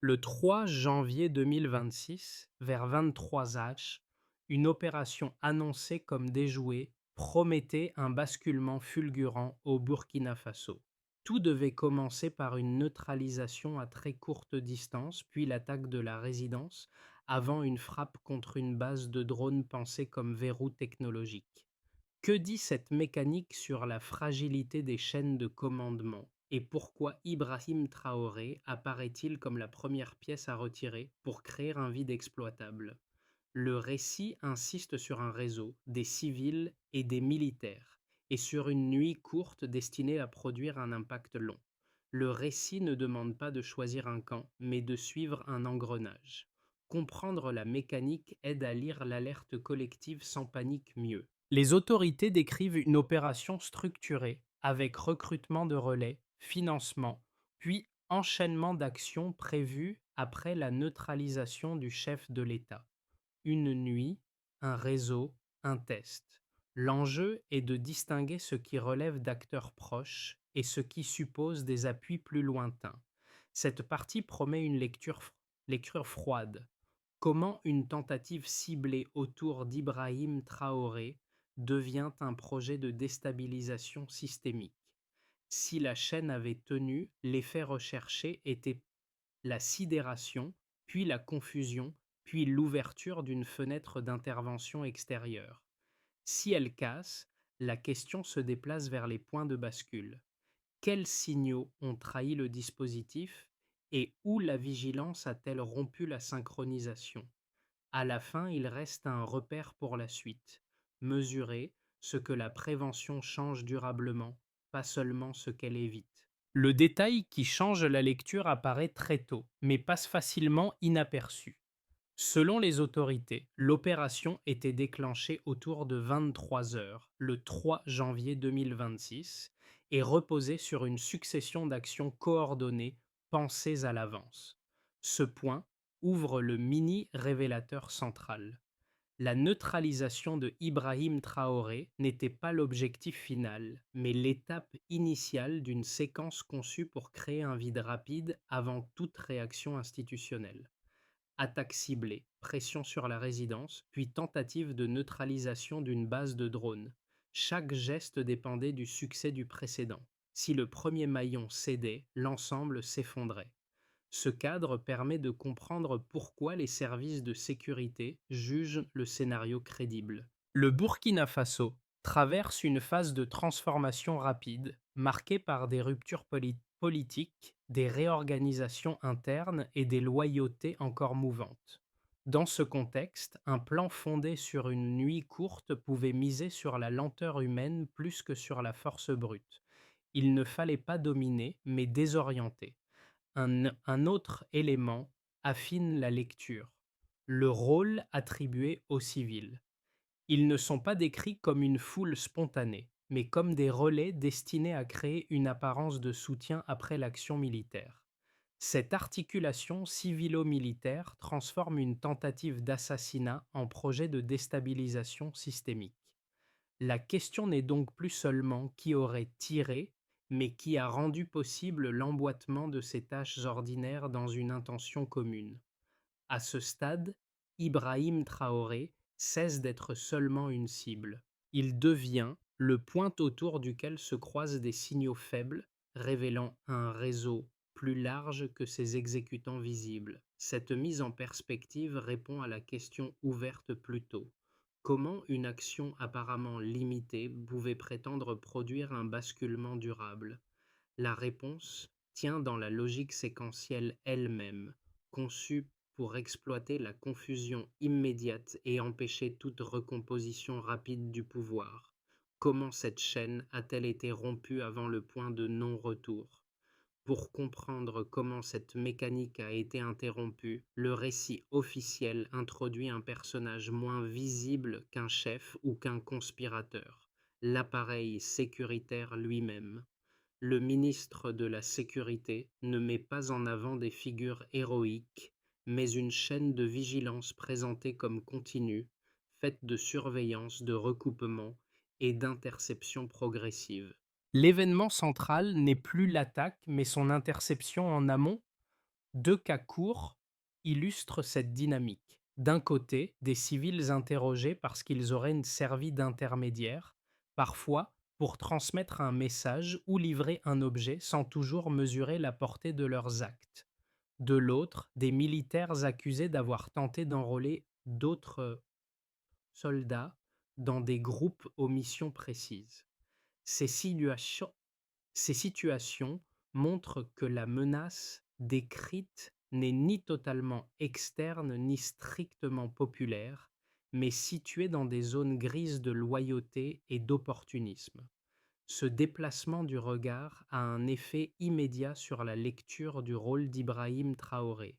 Le 3 janvier 2026, vers 23h, une opération annoncée comme déjouée promettait un basculement fulgurant au Burkina Faso. Tout devait commencer par une neutralisation à très courte distance, puis l'attaque de la résidence, avant une frappe contre une base de drones pensée comme verrou technologique. Que dit cette mécanique sur la fragilité des chaînes de commandement et pourquoi Ibrahim Traoré apparaît-il comme la première pièce à retirer pour créer un vide exploitable? Le récit insiste sur un réseau, des civils et des militaires, et sur une nuit courte destinée à produire un impact long. Le récit ne demande pas de choisir un camp, mais de suivre un engrenage. Comprendre la mécanique aide à lire l'alerte collective sans panique mieux. Les autorités décrivent une opération structurée, avec recrutement de relais, financement, puis enchaînement d'actions prévues après la neutralisation du chef de l'État. Une nuit, un réseau, un test. L'enjeu est de distinguer ce qui relève d'acteurs proches et ce qui suppose des appuis plus lointains. Cette partie promet une lecture froide. Comment une tentative ciblée autour d'Ibrahim Traoré devient un projet de déstabilisation systémique. Si la chaîne avait tenu, l'effet recherché était la sidération, puis la confusion, puis l'ouverture d'une fenêtre d'intervention extérieure. Si elle casse, la question se déplace vers les points de bascule. Quels signaux ont trahi le dispositif et où la vigilance a-t-elle rompu la synchronisation? À la fin, il reste un repère pour la suite. Mesurer ce que la prévention change durablement, pas seulement ce qu'elle évite. Le détail qui change la lecture apparaît très tôt, mais passe facilement inaperçu. Selon les autorités, l'opération était déclenchée autour de 23 heures, le 3 janvier 2026, et reposait sur une succession d'actions coordonnées pensées à l'avance. Ce point ouvre le mini révélateur central. La neutralisation de Ibrahim Traoré n'était pas l'objectif final, mais l'étape initiale d'une séquence conçue pour créer un vide rapide avant toute réaction institutionnelle. Attaque ciblée, pression sur la résidence, puis tentative de neutralisation d'une base de drones. Chaque geste dépendait du succès du précédent. Si le premier maillon cédait, l'ensemble s'effondrait. Ce cadre permet de comprendre pourquoi les services de sécurité jugent le scénario crédible. Le Burkina Faso traverse une phase de transformation rapide, marquée par des ruptures politiques, des réorganisations internes et des loyautés encore mouvantes. Dans ce contexte, un plan fondé sur une nuit courte pouvait miser sur la lenteur humaine plus que sur la force brute. Il ne fallait pas dominer, mais désorienter. Un autre élément affine la lecture, le rôle attribué aux civils. Ils ne sont pas décrits comme une foule spontanée, mais comme des relais destinés à créer une apparence de soutien après l'action militaire. Cette articulation civilo-militaire transforme une tentative d'assassinat en projet de déstabilisation systémique. La question n'est donc plus seulement qui aurait tiré, mais qui a rendu possible l'emboîtement de ces tâches ordinaires dans une intention commune. À ce stade, Ibrahim Traoré cesse d'être seulement une cible. Il devient le point autour duquel se croisent des signaux faibles, révélant un réseau plus large que ses exécutants visibles. Cette mise en perspective répond à la question ouverte plus tôt. Comment une action apparemment limitée pouvait prétendre produire un basculement durable? La réponse tient dans la logique séquentielle elle-même, conçue pour exploiter la confusion immédiate et empêcher toute recomposition rapide du pouvoir. Comment cette chaîne a-t-elle été rompue avant le point de non-retour? Pour comprendre comment cette mécanique a été interrompue, le récit officiel introduit un personnage moins visible qu'un chef ou qu'un conspirateur, l'appareil sécuritaire lui-même. Le ministre de la Sécurité ne met pas en avant des figures héroïques, mais une chaîne de vigilance présentée comme continue, faite de surveillance, de recoupement et d'interception progressive. L'événement central n'est plus l'attaque, mais son interception en amont. Deux cas courts illustrent cette dynamique. D'un côté, des civils interrogés parce qu'ils auraient servi d'intermédiaires, parfois pour transmettre un message ou livrer un objet sans toujours mesurer la portée de leurs actes. De l'autre, des militaires accusés d'avoir tenté d'enrôler d'autres soldats dans des groupes aux missions précises. Ces situations ces situations montrent que la menace décrite n'est ni totalement externe ni strictement populaire, mais située dans des zones grises de loyauté et d'opportunisme. Ce déplacement du regard a un effet immédiat sur la lecture du rôle d'Ibrahim Traoré.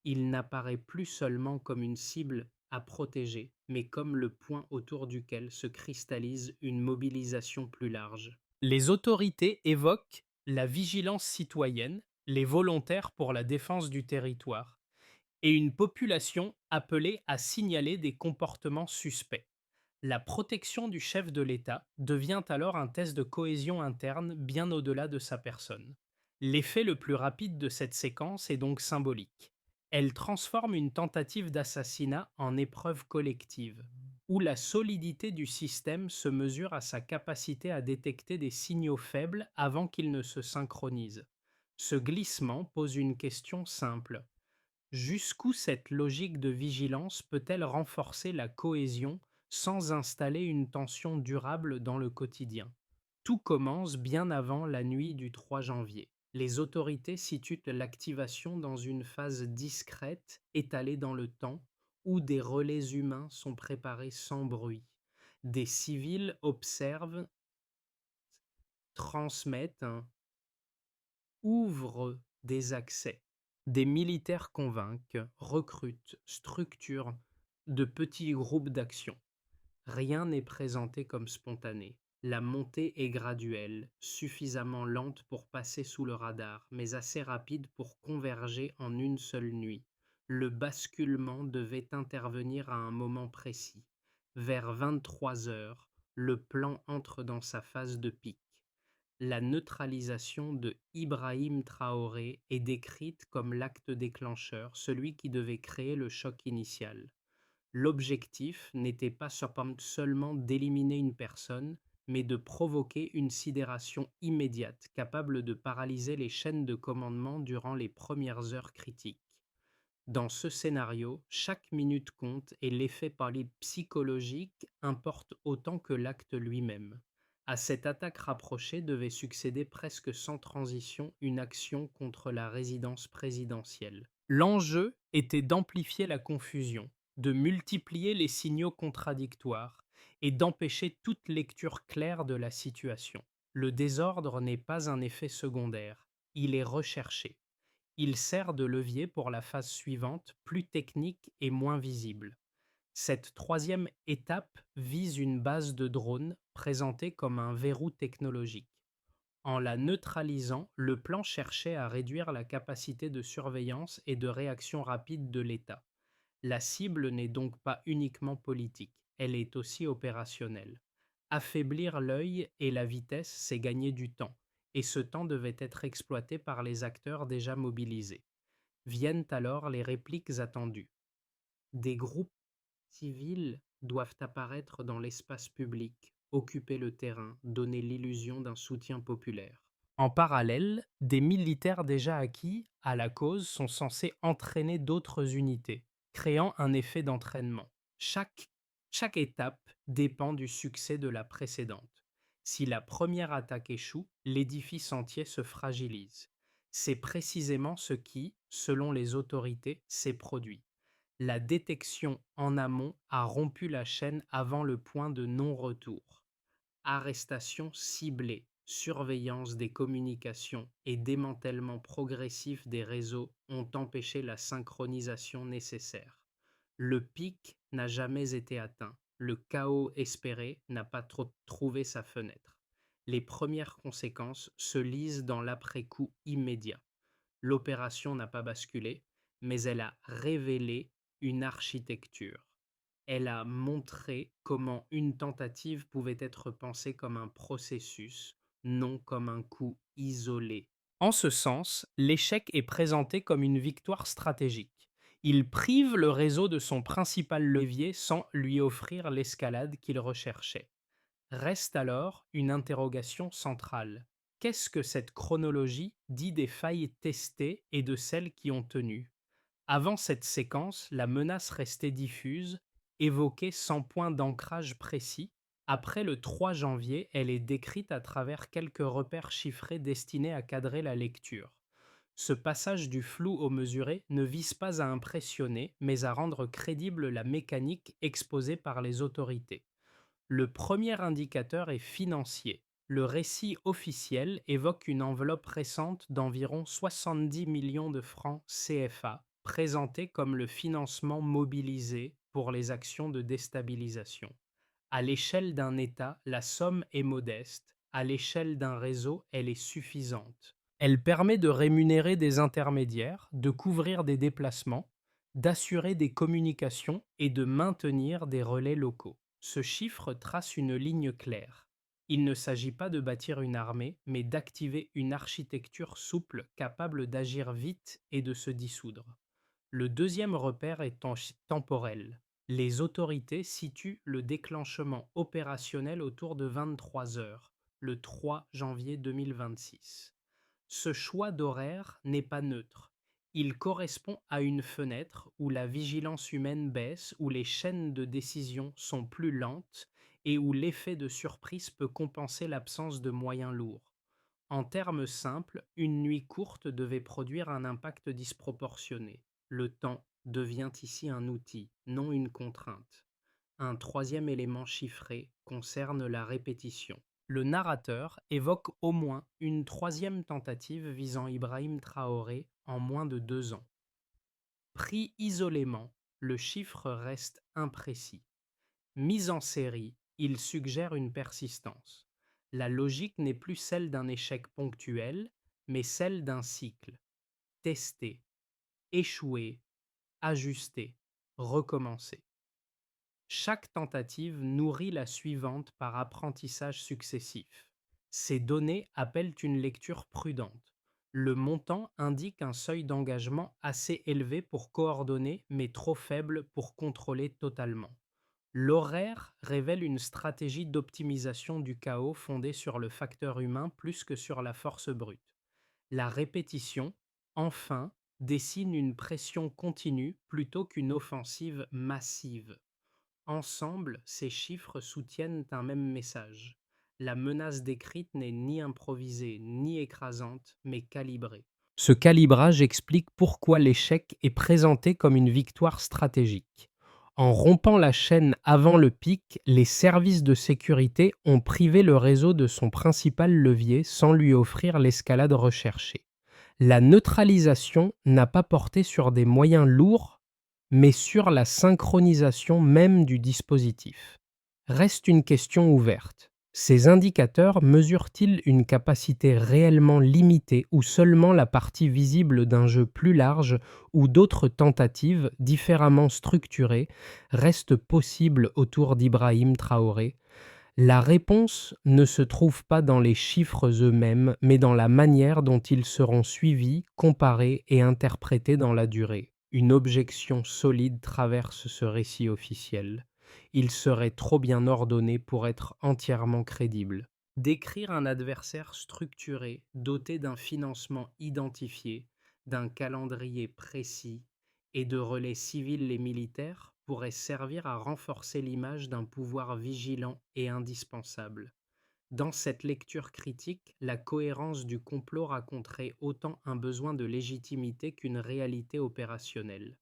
Il n'apparaît plus seulement comme une cible à protéger, mais comme le point autour duquel se cristallise une mobilisation plus large. Les autorités évoquent la vigilance citoyenne, les volontaires pour la défense du territoire, et une population appelée à signaler des comportements suspects. La protection du chef de l'État devient alors un test de cohésion interne bien au-delà de sa personne. L'effet le plus rapide de cette séquence est donc symbolique. Elle transforme une tentative d'assassinat en épreuve collective, où la solidité du système se mesure à sa capacité à détecter des signaux faibles avant qu'ils ne se synchronisent. Ce glissement pose une question simple. Jusqu'où cette logique de vigilance peut-elle renforcer la cohésion sans installer une tension durable dans le quotidien? Tout commence bien avant la nuit du 3 janvier. Les autorités situent l'activation dans une phase discrète, étalée dans le temps, où des relais humains sont préparés sans bruit. Des civils observent, transmettent, ouvrent des accès. Des militaires convainquent, recrutent, structurent de petits groupes d'action. Rien n'est présenté comme spontané. La montée est graduelle, suffisamment lente pour passer sous le radar, mais assez rapide pour converger en une seule nuit. Le basculement devait intervenir à un moment précis. Vers 23 heures, le plan entre dans sa phase de pic. La neutralisation de Ibrahim Traoré est décrite comme l'acte déclencheur, celui qui devait créer le choc initial. L'objectif n'était pas seulement d'éliminer une personne, mais de provoquer une sidération immédiate capable de paralyser les chaînes de commandement durant les premières heures critiques. Dans ce scénario, chaque minute compte et l'effet psychologique importe autant que l'acte lui-même. À cette attaque rapprochée devait succéder presque sans transition une action contre la résidence présidentielle. L'enjeu était d'amplifier la confusion, de multiplier les signaux contradictoires et d'empêcher toute lecture claire de la situation. Le désordre n'est pas un effet secondaire, il est recherché. Il sert de levier pour la phase suivante, plus technique et moins visible. Cette troisième étape vise une base de drones présentée comme un verrou technologique. En la neutralisant, le plan cherchait à réduire la capacité de surveillance et de réaction rapide de l'État. La cible n'est donc pas uniquement politique, elle est aussi opérationnelle. Affaiblir l'œil et la vitesse, c'est gagner du temps, et ce temps devait être exploité par les acteurs déjà mobilisés. Viennent alors les répliques attendues. Des groupes civils doivent apparaître dans l'espace public, occuper le terrain, donner l'illusion d'un soutien populaire. En parallèle, des militaires déjà acquis à la cause sont censés entraîner d'autres unités, créant un effet d'entraînement. Chaque étape dépend du succès de la précédente. Si la première attaque échoue, l'édifice entier se fragilise. C'est précisément ce qui, selon les autorités, s'est produit. La détection en amont a rompu la chaîne avant le point de non-retour. Arrestation ciblée, surveillance des communications et démantèlement progressif des réseaux ont empêché la synchronisation nécessaire. Le pic n'a jamais été atteint. Le chaos espéré n'a pas trouvé sa fenêtre. Les premières conséquences se lisent dans l'après-coup immédiat. L'opération n'a pas basculé, mais elle a révélé une architecture. Elle a montré comment une tentative pouvait être pensée comme un processus, non comme un coup isolé. En ce sens, l'échec est présenté comme une victoire stratégique. Il prive le réseau de son principal levier sans lui offrir l'escalade qu'il recherchait. Reste alors une interrogation centrale. Qu'est-ce que cette chronologie dit des failles testées et de celles qui ont tenu? Avant cette séquence, la menace restait diffuse, évoquée sans point d'ancrage précis. Après le 3 janvier, elle est décrite à travers quelques repères chiffrés destinés à cadrer la lecture. Ce passage du flou au mesuré ne vise pas à impressionner, mais à rendre crédible la mécanique exposée par les autorités. Le premier indicateur est financier. Le récit officiel évoque une enveloppe récente d'environ 70 millions de francs CFA, présenté comme le financement mobilisé pour les actions de déstabilisation. À l'échelle d'un État, la somme est modeste. À l'échelle d'un réseau, elle est suffisante. Elle permet de rémunérer des intermédiaires, de couvrir des déplacements, d'assurer des communications et de maintenir des relais locaux. Ce chiffre trace une ligne claire. Il ne s'agit pas de bâtir une armée, mais d'activer une architecture souple capable d'agir vite et de se dissoudre. Le deuxième repère est temporel. Les autorités situent le déclenchement opérationnel autour de 23 heures, le 3 janvier 2026. Ce choix d'horaire n'est pas neutre. Il correspond à une fenêtre où la vigilance humaine baisse, où les chaînes de décision sont plus lentes et où l'effet de surprise peut compenser l'absence de moyens lourds. En termes simples, une nuit courte devait produire un impact disproportionné. Le temps devient ici un outil, non une contrainte. Un troisième élément chiffré concerne la répétition. Le narrateur évoque au moins une troisième tentative visant Ibrahim Traoré en moins de 2 ans. Pris isolément, le chiffre reste imprécis. Mis en série, il suggère une persistance. La logique n'est plus celle d'un échec ponctuel, mais celle d'un cycle. Tester, échouer, ajuster, recommencer. Chaque tentative nourrit la suivante par apprentissage successif. Ces données appellent une lecture prudente. Le montant indique un seuil d'engagement assez élevé pour coordonner, mais trop faible pour contrôler totalement. L'horaire révèle une stratégie d'optimisation du chaos fondée sur le facteur humain plus que sur la force brute. La répétition, enfin, dessine une pression continue plutôt qu'une offensive massive. Ensemble, ces chiffres soutiennent un même message. La menace décrite n'est ni improvisée ni écrasante, mais calibrée. Ce calibrage explique pourquoi l'échec est présenté comme une victoire stratégique. En rompant la chaîne avant le pic, les services de sécurité ont privé le réseau de son principal levier sans lui offrir l'escalade recherchée. La neutralisation n'a pas porté sur des moyens lourds, mais sur la synchronisation même du dispositif. Reste une question ouverte. Ces indicateurs mesurent-ils une capacité réellement limitée ou seulement la partie visible d'un jeu plus large où d'autres tentatives, différemment structurées, restent possibles autour d'Ibrahim Traoré? La réponse ne se trouve pas dans les chiffres eux-mêmes, mais dans la manière dont ils seront suivis, comparés et interprétés dans la durée. Une objection solide traverse ce récit officiel. Il serait trop bien ordonné pour être entièrement crédible. Décrire un adversaire structuré, doté d'un financement identifié, d'un calendrier précis et de relais civils et militaires pourrait servir à renforcer l'image d'un pouvoir vigilant et indispensable. Dans cette lecture critique, la cohérence du complot raconterait autant un besoin de légitimité qu'une réalité opérationnelle.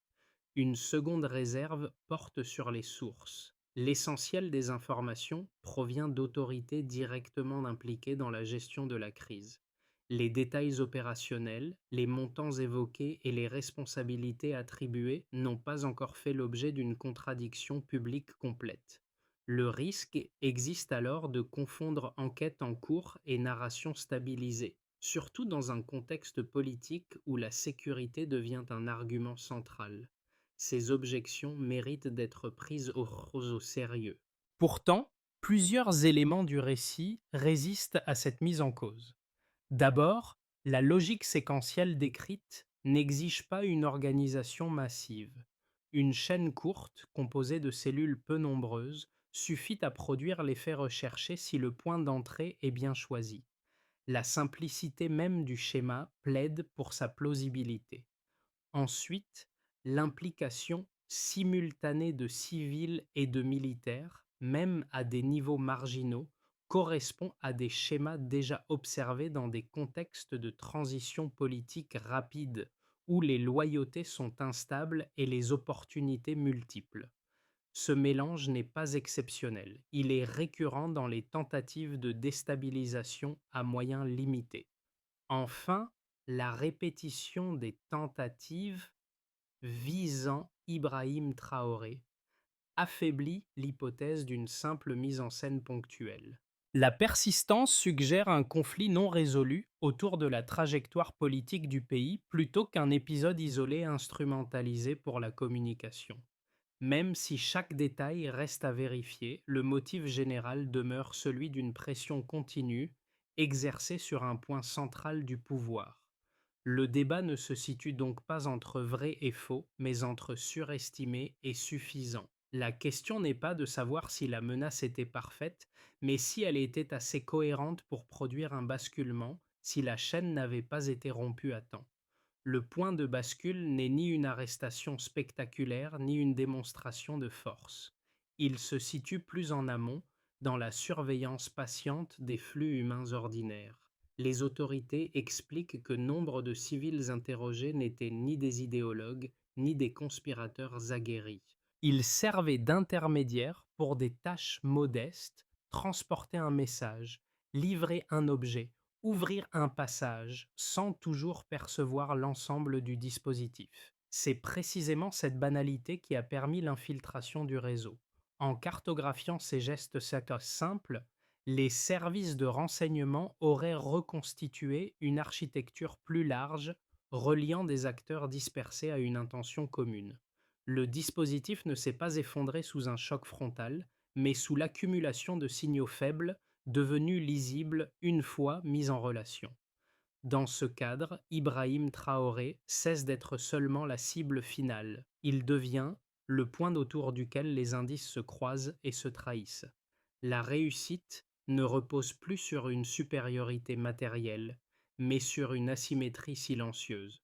Une seconde réserve porte sur les sources. L'essentiel des informations provient d'autorités directement impliquées dans la gestion de la crise. Les détails opérationnels, les montants évoqués et les responsabilités attribuées n'ont pas encore fait l'objet d'une contradiction publique complète. Le risque existe alors de confondre enquête en cours et narration stabilisée, surtout dans un contexte politique où la sécurité devient un argument central. Ces objections méritent d'être prises au sérieux. Pourtant, plusieurs éléments du récit résistent à cette mise en cause. D'abord, La logique séquentielle décrite n'exige pas une organisation massive. Une chaîne courte, composée de cellules peu nombreuses, suffit à produire l'effet recherché si le point d'entrée est bien choisi. La simplicité même du schéma plaide pour sa plausibilité. Ensuite, l'implication simultanée de civils et de militaires, même à des niveaux marginaux, correspond à des schémas déjà observés dans des contextes de transition politique rapide, où les loyautés sont instables et les opportunités multiples. Ce mélange n'est pas exceptionnel, il est récurrent dans les tentatives de déstabilisation à moyens limités. Enfin, la répétition des tentatives visant Ibrahim Traoré affaiblit l'hypothèse d'une simple mise en scène ponctuelle. La persistance suggère un conflit non résolu autour de la trajectoire politique du pays plutôt qu'un épisode isolé instrumentalisé pour la communication. Même si chaque détail reste à vérifier, le motif général demeure celui d'une pression continue exercée sur un point central du pouvoir. Le débat ne se situe donc pas entre vrai et faux, mais entre surestimé et suffisant. La question n'est pas de savoir si la menace était parfaite, mais si elle était assez cohérente pour produire un basculement, si la chaîne n'avait pas été rompue à temps. Le point de bascule n'est ni une arrestation spectaculaire, ni une démonstration de force. Il se situe plus en amont, dans la surveillance patiente des flux humains ordinaires. Les autorités expliquent que nombre de civils interrogés n'étaient ni des idéologues, ni des conspirateurs aguerris. Ils servaient d'intermédiaires pour des tâches modestes, transporter un message, livrer un objet, ouvrir un passage sans toujours percevoir l'ensemble du dispositif. C'est précisément cette banalité qui a permis l'infiltration du réseau. En cartographiant ces gestes simples, les services de renseignement auraient reconstitué une architecture plus large, reliant des acteurs dispersés à une intention commune. Le dispositif ne s'est pas effondré sous un choc frontal, mais sous l'accumulation de signaux faibles devenus lisibles une fois mis en relation. Dans ce cadre, Ibrahim Traoré cesse d'être seulement la cible finale. Il devient le point autour duquel les indices se croisent et se trahissent. La réussite ne repose plus sur une supériorité matérielle, mais sur une asymétrie silencieuse,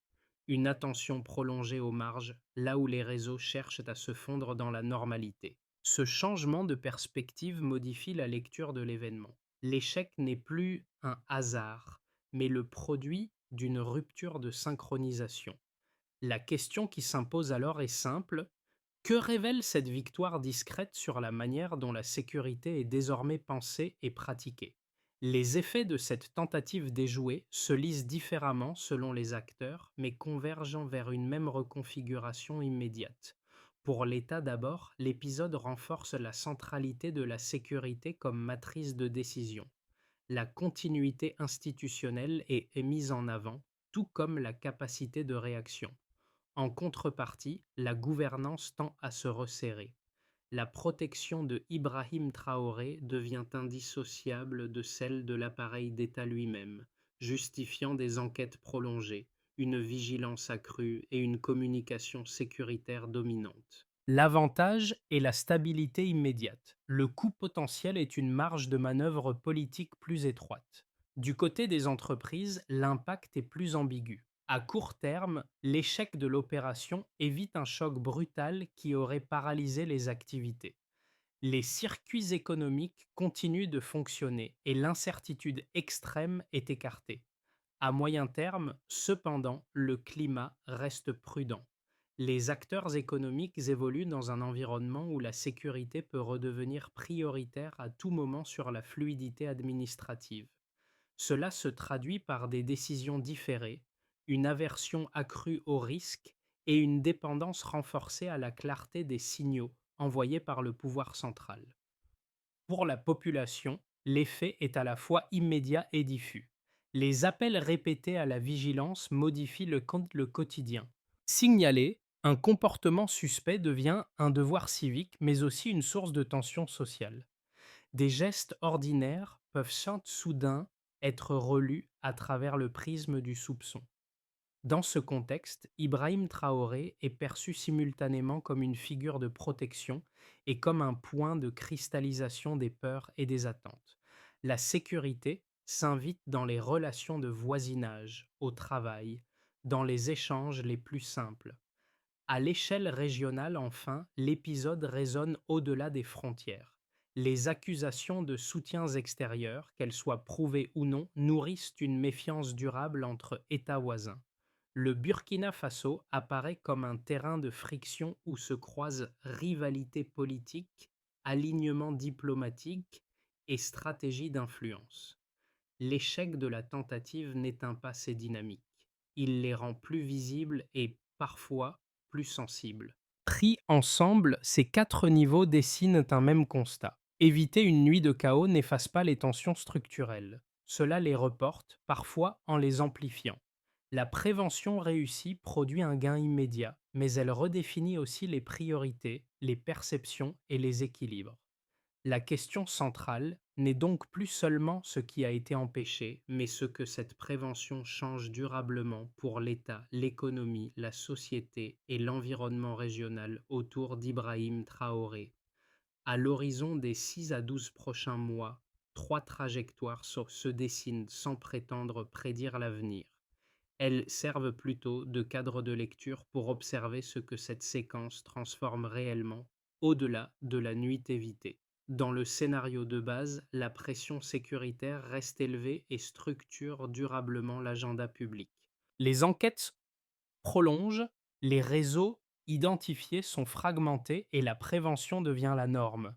une attention prolongée aux marges, là où les réseaux cherchent à se fondre dans la normalité. Ce changement de perspective modifie la lecture de l'événement. L'échec n'est plus un hasard, mais le produit d'une rupture de synchronisation. La question qui s'impose alors est simple: que révèle cette victoire discrète sur la manière dont la sécurité est désormais pensée et pratiquée? Les effets de cette tentative d'échouer se lisent différemment selon les acteurs, mais convergent vers une même reconfiguration immédiate. Pour l'État d'abord, l'épisode renforce la centralité de la sécurité comme matrice de décision. La continuité institutionnelle est mise en avant, tout comme la capacité de réaction. En contrepartie, la gouvernance tend à se resserrer. La protection de Ibrahim Traoré devient indissociable de celle de l'appareil d'État lui-même, justifiant des enquêtes prolongées, une vigilance accrue et une communication sécuritaire dominante. L'avantage est la stabilité immédiate. Le coût potentiel est une marge de manœuvre politique plus étroite. Du côté des entreprises, l'impact est plus ambigu. À court terme, l'échec de l'opération évite un choc brutal qui aurait paralysé les activités. Les circuits économiques continuent de fonctionner et l'incertitude extrême est écartée. À moyen terme, cependant, le climat reste prudent. Les acteurs économiques évoluent dans un environnement où la sécurité peut redevenir prioritaire à tout moment sur la fluidité administrative. Cela se traduit par des décisions différées, une aversion accrue au risque et une dépendance renforcée à la clarté des signaux envoyés par le pouvoir central. Pour la population, l'effet est à la fois immédiat et diffus. Les appels répétés à la vigilance modifient le quotidien. Signaler un comportement suspect devient un devoir civique, mais aussi une source de tension sociale. Des gestes ordinaires peuvent soudain être relue à travers le prisme du soupçon. Dans ce contexte, Ibrahim Traoré est perçu simultanément comme une figure de protection et comme un point de cristallisation des peurs et des attentes. La sécurité s'invite dans les relations de voisinage, au travail, dans les échanges les plus simples. À l'échelle régionale, enfin, l'épisode résonne au-delà des frontières. Les accusations de soutiens extérieurs, qu'elles soient prouvées ou non, nourrissent une méfiance durable entre États voisins. Le Burkina Faso apparaît comme un terrain de friction où se croisent rivalité politique, alignement diplomatique et stratégie d'influence. L'échec de la tentative n'éteint pas ces dynamiques. Il les rend plus visibles et, parfois, plus sensibles. Pris ensemble, ces quatre niveaux dessinent un même constat. Éviter une nuit de chaos n'efface pas les tensions structurelles. Cela les reporte, parfois en les amplifiant. La prévention réussie produit un gain immédiat, mais elle redéfinit aussi les priorités, les perceptions et les équilibres. La question centrale n'est donc plus seulement ce qui a été empêché, mais ce que cette prévention change durablement pour l'État, l'économie, la société et l'environnement régional autour d'Ibrahim Traoré. À l'horizon des 6 à 12 prochains mois, trois trajectoires se dessinent sans prétendre prédire l'avenir. Elles servent plutôt de cadre de lecture pour observer ce que cette séquence transforme réellement au-delà de la nuit évitée. Dans le scénario de base, la pression sécuritaire reste élevée et structure durablement l'agenda public. Les enquêtes prolongent, les réseaux identifiés sont fragmentés et la prévention devient la norme.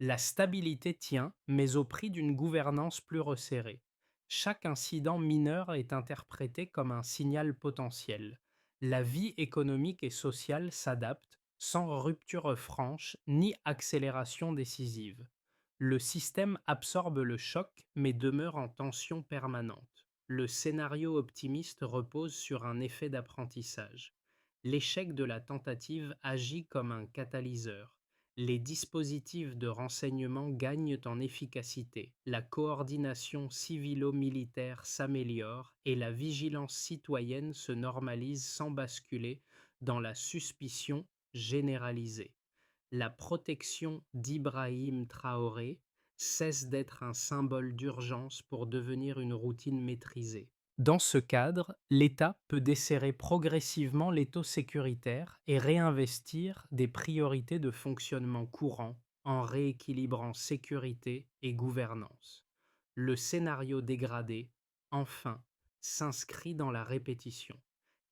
La stabilité tient, mais au prix d'une gouvernance plus resserrée. Chaque incident mineur est interprété comme un signal potentiel. La vie économique et sociale s'adapte sans rupture franche ni accélération décisive. Le système absorbe le choc mais demeure en tension permanente. Le scénario optimiste repose sur un effet d'apprentissage. L'échec de la tentative agit comme un catalyseur. Les dispositifs de renseignement gagnent en efficacité, la coordination civilo-militaire s'améliore et la vigilance citoyenne se normalise sans basculer dans la suspicion généralisée. La protection d'Ibrahim Traoré cesse d'être un symbole d'urgence pour devenir une routine maîtrisée. Dans ce cadre, l'État peut desserrer progressivement l'étau sécuritaire et réinvestir des priorités de fonctionnement courant en rééquilibrant sécurité et gouvernance. Le scénario dégradé, enfin, s'inscrit dans la répétition.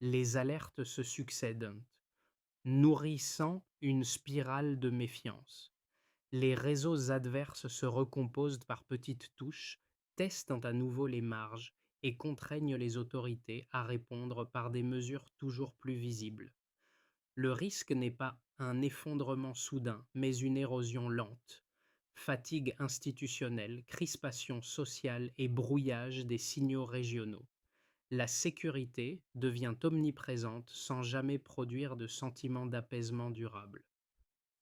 Les alertes se succèdent, nourrissant une spirale de méfiance. Les réseaux adverses se recomposent par petites touches, testent à nouveau les marges et contraignent les autorités à répondre par des mesures toujours plus visibles. Le risque n'est pas un effondrement soudain, mais une érosion lente. Fatigue institutionnelle, crispation sociale et brouillage des signaux régionaux. La sécurité devient omniprésente sans jamais produire de sentiment d'apaisement durable.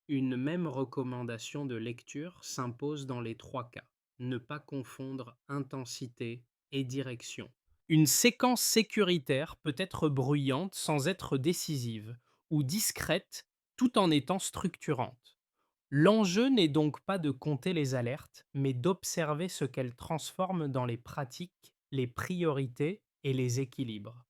Une même recommandation de lecture s'impose dans les trois cas. Ne pas confondre intensité et direction. Une séquence sécuritaire peut être bruyante sans être décisive, ou discrète tout en étant structurante. L'enjeu n'est donc pas de compter les alertes, mais d'observer ce qu'elles transforment dans les pratiques, les priorités et les équilibres.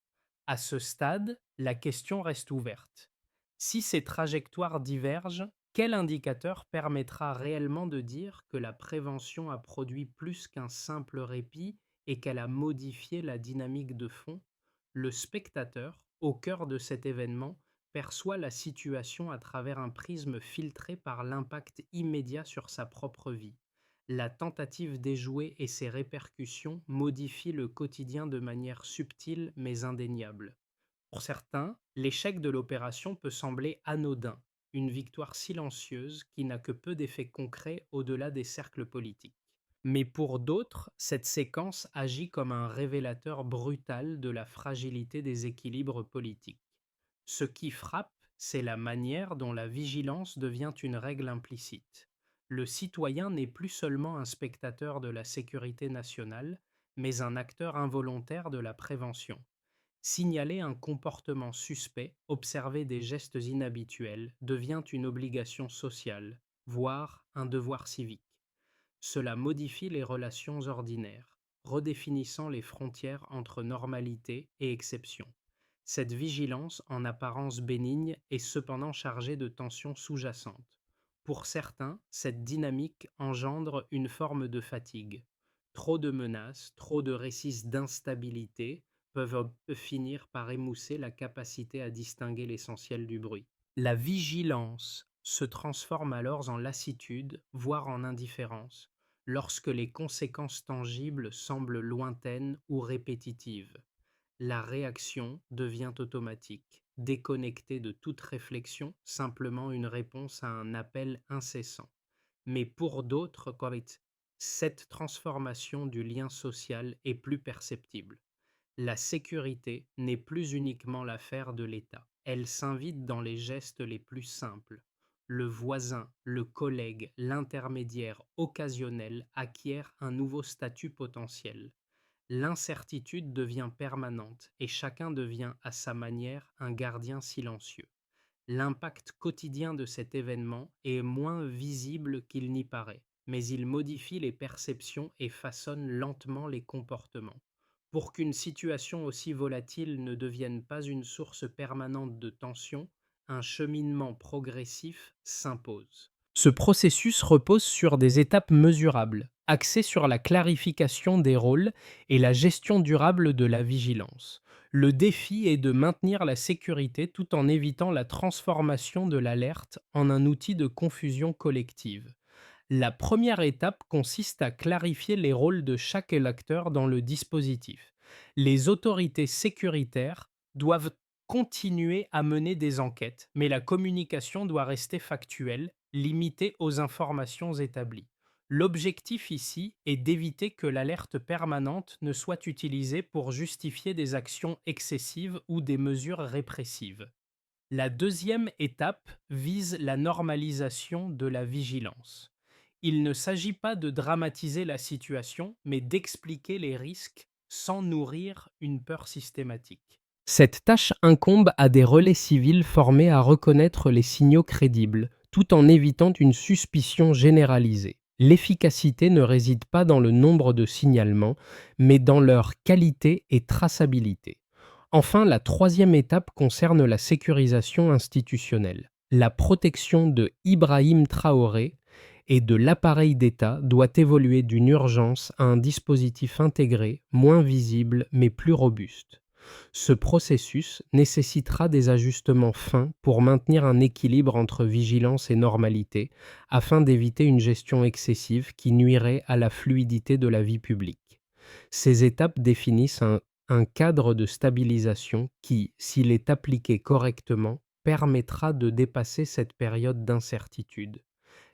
À ce stade, la question reste ouverte. Si ces trajectoires divergent, quel indicateur permettra réellement de dire que la prévention a produit plus qu'un simple répit et qu'elle a modifié la dynamique de fond? Le spectateur, au cœur de cet événement, perçoit la situation à travers un prisme filtré par l'impact immédiat sur sa propre vie. La tentative d'échouer et ses répercussions modifient le quotidien de manière subtile mais indéniable. Pour certains, l'échec de l'opération peut sembler anodin, une victoire silencieuse qui n'a que peu d'effets concrets au-delà des cercles politiques. Mais pour d'autres, cette séquence agit comme un révélateur brutal de la fragilité des équilibres politiques. Ce qui frappe, c'est la manière dont la vigilance devient une règle implicite. Le citoyen n'est plus seulement un spectateur de la sécurité nationale, mais un acteur involontaire de la prévention. Signaler un comportement suspect, observer des gestes inhabituels, devient une obligation sociale, voire un devoir civique. Cela modifie les relations ordinaires, redéfinissant les frontières entre normalité et exception. Cette vigilance, en apparence bénigne, est cependant chargée de tensions sous-jacentes. Pour certains, cette dynamique engendre une forme de fatigue. Trop de menaces, trop de récits d'instabilité peuvent finir par émousser la capacité à distinguer l'essentiel du bruit. La vigilance se transforme alors en lassitude, voire en indifférence, lorsque les conséquences tangibles semblent lointaines ou répétitives. La réaction devient automatique, déconnectée de toute réflexion, simplement une réponse à un appel incessant. Mais pour d'autres, cette transformation du lien social est plus perceptible. La sécurité n'est plus uniquement l'affaire de l'État. Elle s'invite dans les gestes les plus simples. Le voisin, le collègue, l'intermédiaire occasionnel acquiert un nouveau statut potentiel. L'incertitude devient permanente et chacun devient à sa manière un gardien silencieux. L'impact quotidien de cet événement est moins visible qu'il n'y paraît, mais il modifie les perceptions et façonne lentement les comportements. Pour qu'une situation aussi volatile ne devienne pas une source permanente de tension, un cheminement progressif s'impose. Ce processus repose sur des étapes mesurables, axées sur la clarification des rôles et la gestion durable de la vigilance. Le défi est de maintenir la sécurité tout en évitant la transformation de l'alerte en un outil de confusion collective. La première étape consiste à clarifier les rôles de chaque acteur dans le dispositif. Les autorités sécuritaires doivent continuer à mener des enquêtes, mais la communication doit rester factuelle, limitée aux informations établies. L'objectif ici est d'éviter que l'alerte permanente ne soit utilisée pour justifier des actions excessives ou des mesures répressives. La deuxième étape vise la normalisation de la vigilance. Il ne s'agit pas de dramatiser la situation, mais d'expliquer les risques sans nourrir une peur systématique. Cette tâche incombe à des relais civils formés à reconnaître les signaux crédibles, tout en évitant une suspicion généralisée. L'efficacité ne réside pas dans le nombre de signalements, mais dans leur qualité et traçabilité. Enfin, la troisième étape concerne la sécurisation institutionnelle. La protection de Ibrahim Traoré et de l'appareil d'État doit évoluer d'une urgence à un dispositif intégré, moins visible mais plus robuste. Ce processus nécessitera des ajustements fins pour maintenir un équilibre entre vigilance et normalité, afin d'éviter une gestion excessive qui nuirait à la fluidité de la vie publique. Ces étapes définissent un cadre de stabilisation qui, s'il est appliqué correctement, permettra de dépasser cette période d'incertitude.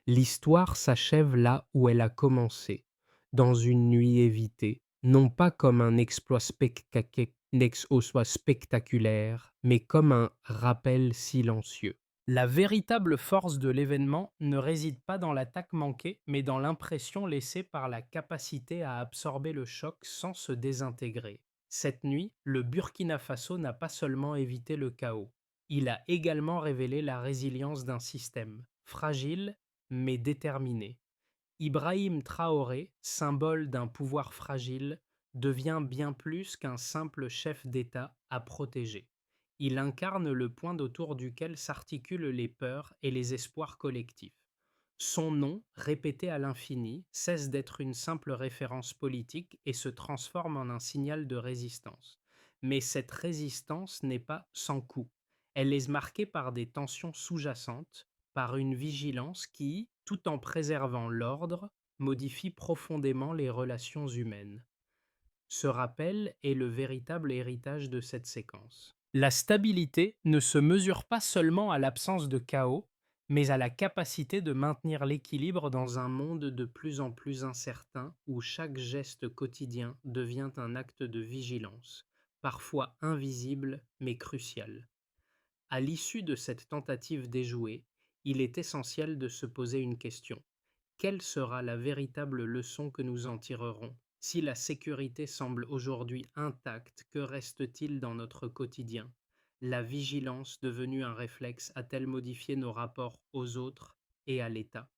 L'histoire s'achève là où elle a commencé, dans une nuit évitée, non pas comme un exploit spectaculaire, mais comme un rappel silencieux. La véritable force de l'événement ne réside pas dans l'attaque manquée, mais dans l'impression laissée par la capacité à absorber le choc sans se désintégrer. Cette nuit, le Burkina Faso n'a pas seulement évité le chaos, il a également révélé la résilience d'un système, fragile mais déterminé. Ibrahim Traoré, symbole d'un pouvoir fragile, devient bien plus qu'un simple chef d'État à protéger. Il incarne le point autour duquel s'articulent les peurs et les espoirs collectifs. Son nom, répété à l'infini, cesse d'être une simple référence politique et se transforme en un signal de résistance. Mais cette résistance n'est pas sans coût. Elle est marquée par des tensions sous-jacentes, par une vigilance qui, tout en préservant l'ordre, modifie profondément les relations humaines. Ce rappel est le véritable héritage de cette séquence. La stabilité ne se mesure pas seulement à l'absence de chaos, mais à la capacité de maintenir l'équilibre dans un monde de plus en plus incertain où chaque geste quotidien devient un acte de vigilance, parfois invisible mais crucial. À l'issue de cette tentative déjouée, il est essentiel de se poser une question. Quelle sera la véritable leçon que nous en tirerons Si la sécurité semble aujourd'hui intacte, que reste-t-il dans notre quotidien? La vigilance, devenue un réflexe, a-t-elle modifié nos rapports aux autres et à l'État?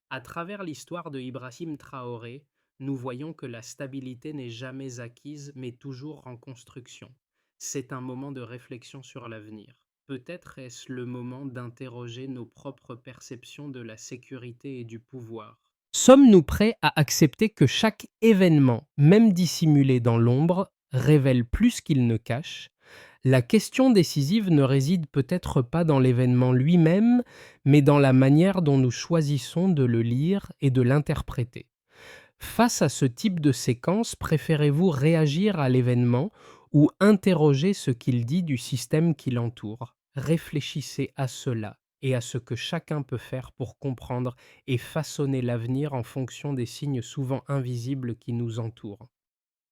À travers l'histoire de Ibrahim Traoré, nous voyons que la stabilité n'est jamais acquise mais toujours en construction. C'est un moment de réflexion sur l'avenir. Peut-être est-ce le moment d'interroger nos propres perceptions de la sécurité et du pouvoir. Sommes-nous prêts à accepter que chaque événement, même dissimulé dans l'ombre, révèle plus qu'il ne cache? La question décisive ne réside peut-être pas dans l'événement lui-même, mais dans la manière dont nous choisissons de le lire et de l'interpréter. Face à ce type de séquence, préférez-vous réagir à l'événement ou interroger ce qu'il dit du système qui l'entoure? Réfléchissez à cela et à ce que chacun peut faire pour comprendre et façonner l'avenir en fonction des signes souvent invisibles qui nous entourent.